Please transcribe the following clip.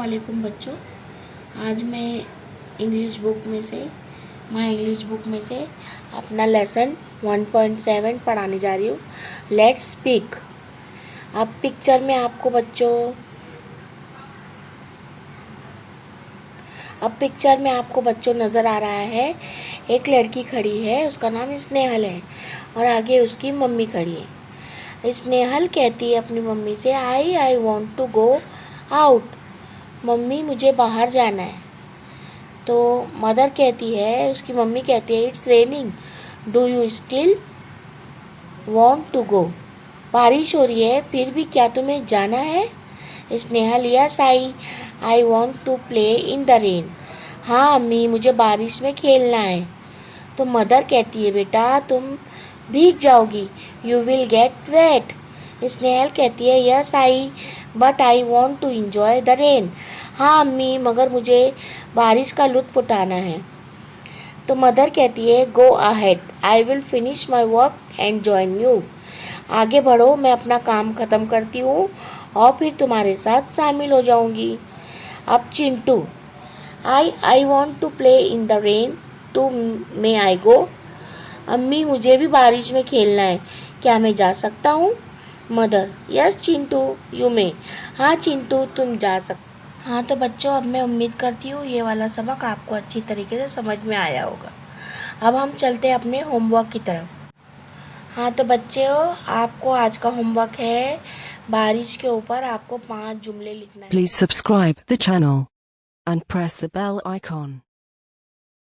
वालेकुम बच्चों। आज मैं इंग्लिश बुक में से माय इंग्लिश बुक में से अपना लेसन 1.7 पढ़ाने जा रही हूँ। Let's speak. अब पिक्चर में आपको बच्चों नज़र आ रहा है। एक लड़की खड़ी है, उसका नाम स्नेहल है और आगे उसकी मम्मी खड़ी है। स्नेहल कहती है अपनी मम्मी से, I want to go out. Mummy मुझे बाहर जाना है। तो मदर कहती है, उसकी मम्मी कहती है, it's raining, do you still want to go. बारिश हो रही है, फिर भी क्या तुम्हें जाना है। Snehal, yes I want to play in the rain. हाँ अम्मी, मुझे बारिश में खेलना है। तो मदर कहती है, बेटा तुम भीग जाओगी, you will get wet. Snehal कहती है, yes but I want to enjoy the rain. हाँ अम्मी, मगर मुझे बारिश का लुत्फ़ उठाना है। तो मदर कहती है, go ahead, I will finish my work and join you. आगे बढ़ो, मैं अपना काम ख़त्म करती हूँ और फिर तुम्हारे साथ शामिल हो जाऊँगी। अब Chintu, I want to play in the rain too, may I go. अम्मी मुझे भी बारिश में खेलना है, क्या मैं जा सकता हूँ। Mother, yes Chintu you may. हाँ चिंटू तुम जा सकते। हाँ तो बच्चों, अब मैं उम्मीद करती हूँ ये वाला सबक आपको अच्छी तरीके से समझ में आया होगा। अब हम चलते हैं अपने होमवर्क की तरफ। हाँ तो बच्चों, आपको आज का होमवर्क है, बारिश के ऊपर आपको 5 जुमले लिखना है। Please subscribe the channel and press the bell icon.